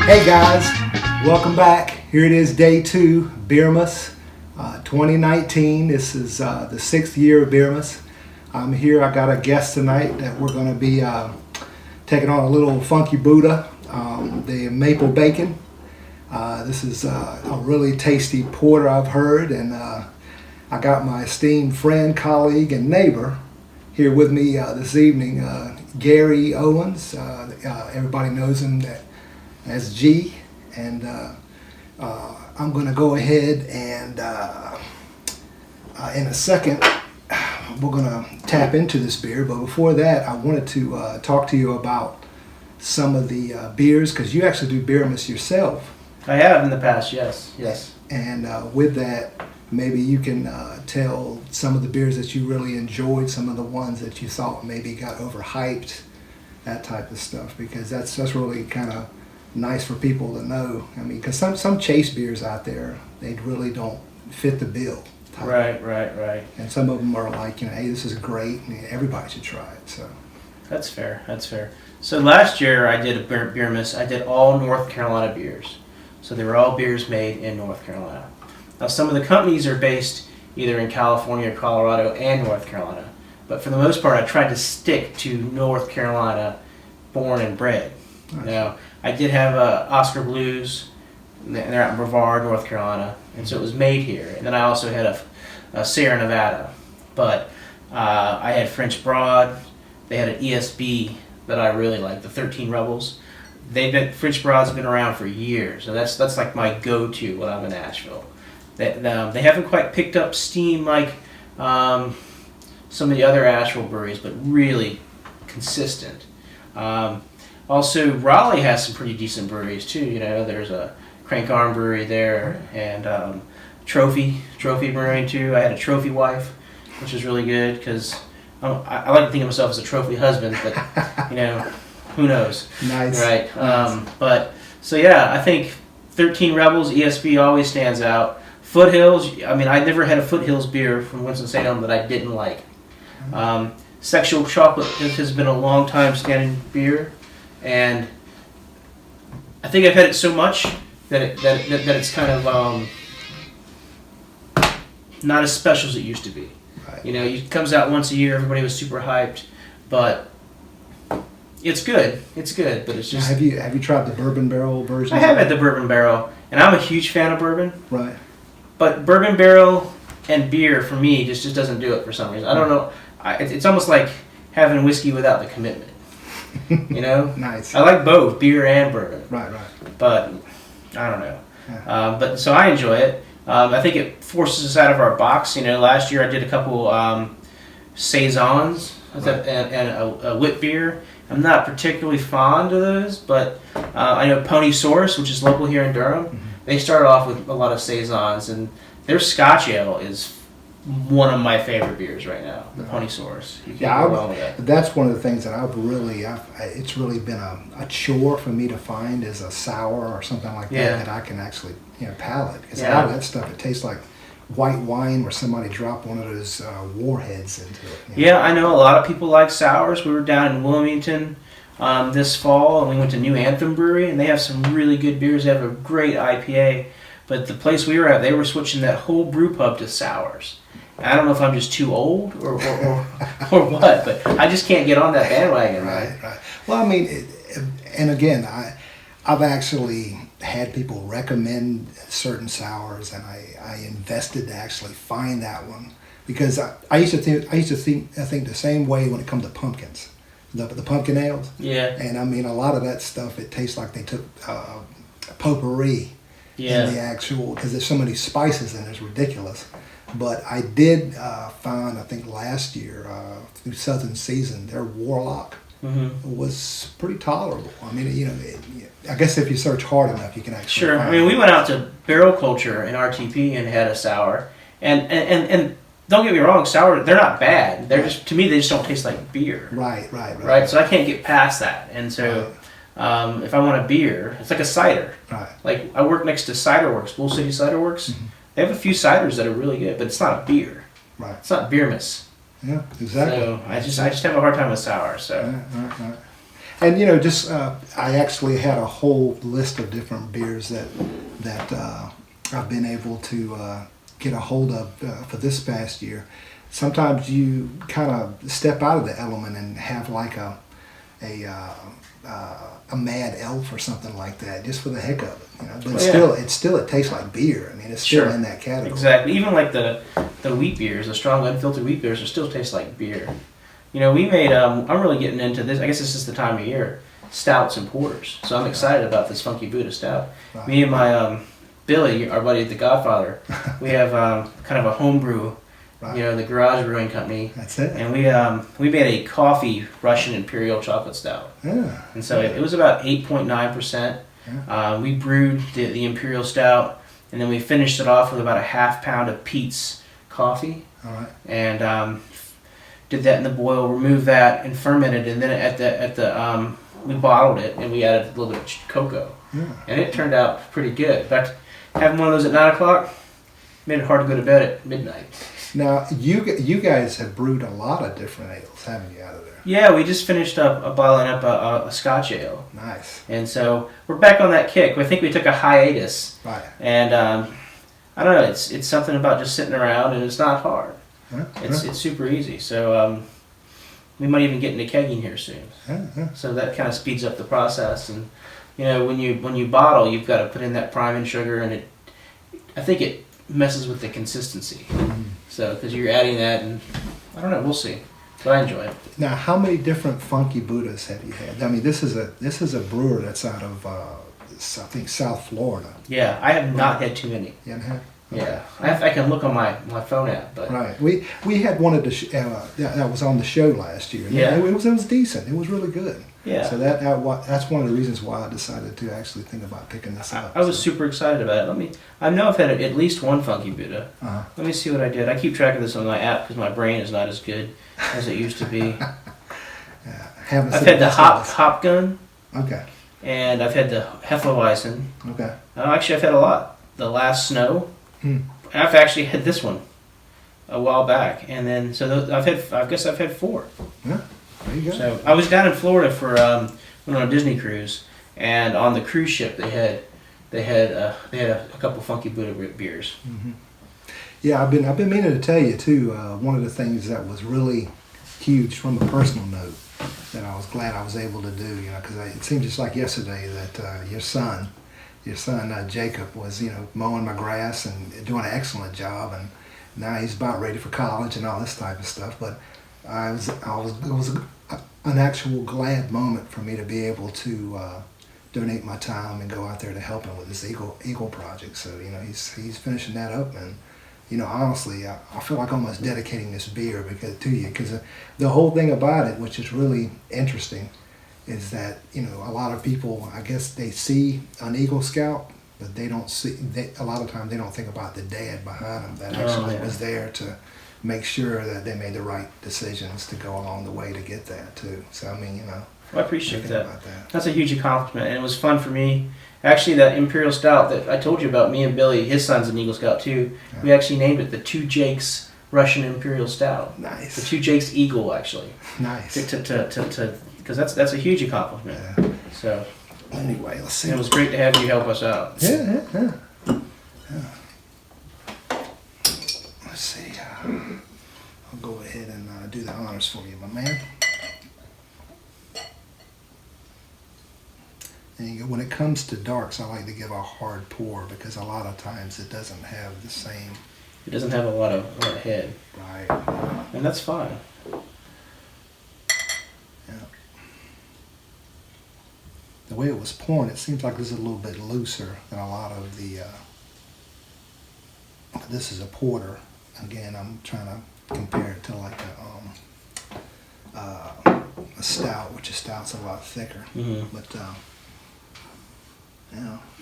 Hey guys, welcome back. Here it is, day 2, Beermas, 2019. This is the 6th year of Beermas. I'm here. I got a guest tonight that we're going to be taking on a little funky Buddha, the maple bacon. This is a really tasty porter, I've heard, and I got my esteemed friend, colleague, and neighbor here with me this evening, Gary Owens. Everybody knows him as G, and I'm going to go ahead and in a second we're going to tap into this beer, but before that I wanted to talk to you about some of the beers, because you actually do Beermas yourself. I have in the past, yes. And with that, maybe you can tell some of the beers that you really enjoyed, some of the ones that you thought maybe got overhyped, that type of stuff, because that's really kind of nice for people to know. I mean, because some chase beers out there, they really don't fit the bill. Right. And some of them are like, hey, this is great, and everybody should try it. So That's fair. So last year I did a Beermas. I did all North Carolina beers. So they were all beers made in North Carolina. Now some of the companies are based either in California, Colorado, and North Carolina. But for the most part, I tried to stick to North Carolina, born and bred. Nice. Now, I did have Oscar Blues, and they're out in Brevard, North Carolina, and so it was made here. And then I also had a Sierra Nevada. But I had French Broad. They had an ESB that I really liked, the 13 Rebels. French Broad's been around for years, so that's like my go-to when I'm in Nashville. They haven't quite picked up steam like some of the other Asheville breweries, but really consistent. Also, Raleigh has some pretty decent breweries too. There's a Crank Arm Brewery there, and Trophy Brewing too. I had a Trophy Wife, which is really good because I like to think of myself as a trophy husband, but who knows? nice, right? Nice. But so yeah, I think 13 Rebels ESB always stands out. Foothills. I mean, I never had a Foothills beer from Winston-Salem that I didn't like. Sexual Chocolate has been a long time standing beer, and I think I've had it so much that it's kind of not as special as it used to be. Right. It comes out once a year. Everybody was super hyped, but it's good. But it's just. Now, have you tried the bourbon barrel version? I have had the bourbon barrel, and I'm a huge fan of bourbon. Right. But bourbon barrel and beer for me just doesn't do it for some reason. I don't know. It's almost like having whiskey without the commitment. Nice. I like both beer and bourbon. Right. But I don't know. Yeah. But so I enjoy it. I think it forces us out of our box. Last year I did a couple saisons and a wit beer. I'm not particularly fond of those, but I know Pony Source, which is local here in Durham. Mm-hmm. They started off with a lot of saisons, and their Scotch Ale is one of my favorite beers right now. The Pony Source. You can't go wrong with that. That's one of the things that it's really been a chore for me to find is a sour or something like that I can actually palate, because a lot of that stuff, it tastes like white wine where somebody dropped one of those warheads into it. Yeah, I know a lot of people like sours. We were down in Wilmington this fall, and we went to New Anthem Brewery, and they have some really good beers. They have a great IPA, but the place we were at, they were switching that whole brew pub to sours. I don't know if I'm just too old or what, but I just can't get on that bandwagon. Right. Well, I mean, and again, I've actually had people recommend certain sours, and I invested to actually find that one, because I used to think the same way when it comes to pumpkins, the pumpkin ales. Yeah. And I mean, a lot of that stuff, it tastes like they took potpourri in the actual, because there's so many spices in it, it's ridiculous. But I did find, I think last year, through Southern Season, their Warlock was pretty tolerable. I mean, I guess if you search hard enough, you can actually Sure. find I mean, we went out to Barrel Culture in RTP and had a sour. And don't get me wrong, sour, they're not bad. They're just, to me, they just don't taste like beer. Right. So I can't get past that. And so if I want a beer, it's like a cider. Right. Like, I work next to Cider Works, Bull City Cider Works. Mm-hmm. They have a few ciders that are really good, but it's not a beer. Right. It's not Beermas. Yeah, exactly. So I just have a hard time with sour. So. Right. And just I actually had a whole list of different beers that I've been able to get a hold of for this past year. Sometimes you kind of step out of the element and have like a Mad Elf or something like that, just for the heck of it. But it tastes like beer. I mean, it's still in that category. Exactly. Even like the wheat beers, the strong unfiltered wheat beers, still taste like beer. We made. I'm really getting into this. I guess this is the time of year. Stouts and porters. So I'm excited about this Funky Buddha stout. Right. Me and my Billy, our buddy, the Godfather, we have kind of a homebrew. Right. The Garage Brewing Company. That's it. And we made a coffee Russian Imperial Chocolate Stout. Yeah. And so it was about 8.9%. Yeah. We brewed the Imperial Stout, and then we finished it off with about a half pound of Pete's coffee. All right. And did that in the boil, removed that, and fermented. And then we bottled it, and we added a little bit of cocoa. Yeah. And it turned out pretty good. In fact, having one of those at 9 o'clock made it hard to go to bed at midnight. Now, you guys have brewed a lot of different ales, haven't you, out of there? Yeah, we just finished up bottling up a Scotch ale. Nice. And so we're back on that kick. I think we took a hiatus. Right. And I don't know, it's something about just sitting around, and it's not hard. Huh? It's super easy. So we might even get into kegging here soon. So that kind of speeds up the process. And when you bottle, you've got to put in that priming sugar, and I think it messes with the consistency. Mm-hmm. So, because you're adding that, and I don't know, we'll see. But I enjoy it. Now, how many different Funky Buddhas have you had? I mean, this is a brewer that's out of I think South Florida. Yeah, I have not had too many. You haven't had? Yeah, I can look on my phone app, but right. We had one of the that was on the show last year. Yeah, it was decent. It was really good. Yeah. So that's one of the reasons why I decided to actually think about picking this up. I was super excited about it. I know I've had at least one Funky Buddha. Uh-huh. Let me see what I did. I keep track of this on my app because my brain is not as good as it used to be. I've had the Hop Gun. Okay. And I've had the Hefeweizen. Okay. Actually, I've had a lot. The Last Snow. I've actually had this one a while back, and then I guess I've had 4. Yeah, there you go. So I was down in Florida for went on a Disney cruise, and on the cruise ship they had a couple Funky Buddha beers. Mm-hmm. Yeah, I've been meaning to tell you too. One of the things that was really huge from a personal note that I was glad I was able to do, because it seemed just like yesterday that your son Jacob was mowing my grass and doing an excellent job, and now he's about ready for college and all this type of stuff. But it was an actual glad moment for me to be able to donate my time and go out there to help him with this Eagle project. So he's finishing that up, and honestly I feel like almost dedicating this beer because the whole thing about it, which is really interesting, is that a lot of people, I guess, they see an Eagle Scout, but they don't see. A lot of times they don't think about the dad behind them that actually was there to make sure that they made the right decisions to go along the way to get that too. So Well, I appreciate that. That's a huge accomplishment, and it was fun for me. Actually, that Imperial Stout that I told you about, me and Billy, his son's an Eagle Scout too. Yeah. We actually named it the Two Jakes Russian Imperial Stout. Nice. The Two Jakes Eagle, actually. Nice. Because that's a huge accomplishment. Yeah. So anyway, let's see. It was great to have you help us out. Yeah. Let's see. I'll go ahead and do the honors for you, my man. And when it comes to darks, I like to give a hard pour because a lot of times it doesn't have the same. It doesn't have a lot of head. Right. And that's fine. The way it was pouring, it seems like this is a little bit looser than a lot of the. This is a porter. Again, I'm trying to compare it to like a stout, which a stout's a lot thicker. Mm-hmm. But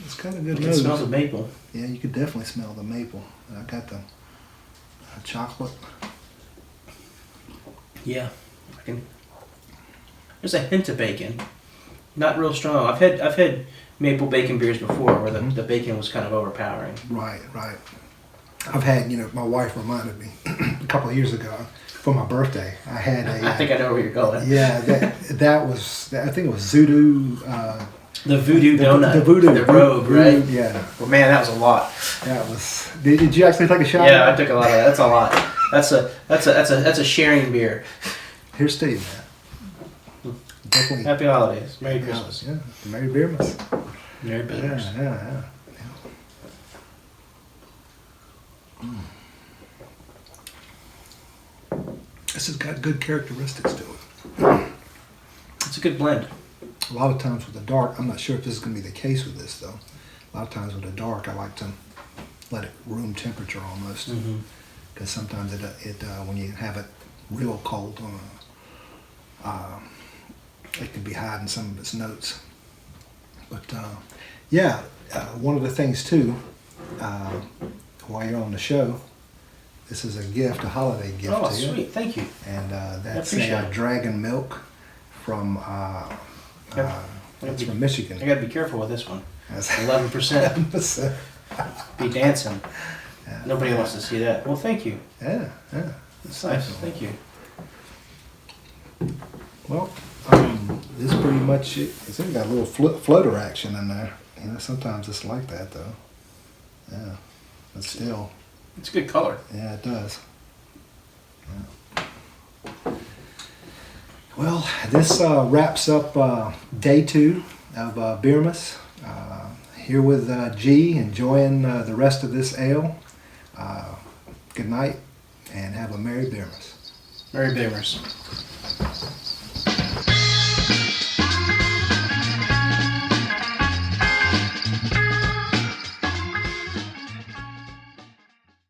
it's kind of good. You can smell the maple. Yeah, you could definitely smell the maple. And I got the chocolate. Yeah, I can. There's a hint of bacon. Not real strong. I've had maple bacon beers before where the bacon was kind of overpowering. Right. I've had, my wife reminded me a couple of years ago, for my birthday. I had a. I think I know where you're going. Yeah, that was. I think it was Voodoo. The voodoo donut. The voodoo. The robe, right? Yeah. Well, man, that was a lot. That was. Did you actually take a shot? Yeah, I took a lot of that. That's a lot. That's a sharing beer. Here's Steve. Definitely. Happy holidays. Merry Christmas. Yeah. Merry Beermas. Merry Beermas. Yeah. This has got good characteristics to it. It's a good blend. A lot of times with the dark, I'm not sure if this is going to be the case with this though. A lot of times with the dark, I like to let it room temperature almost, because sometimes it when you have it real cold, it can be hiding some of its notes. But yeah, one of the things too, while you're on the show, this is a gift, a holiday gift Oh, to you. sweet. Thank you. And that's appreciate a it. dragon milk from that's from Michigan. I got to be careful with this one. That's 11%. 11%. Be dancing. Yeah. Nobody wants to see that. Well, thank you. Yeah. That's nice. Thank you. Well, this is pretty much it. It's even got a little floater action in there. You know, sometimes it's like that though. Yeah, but still. It's a good color. Yeah, it does. Yeah. Well, this wraps up day 2 of Beermas. Here with G, enjoying the rest of this ale. Good night, and have a Merry Beermas. Merry Beermas.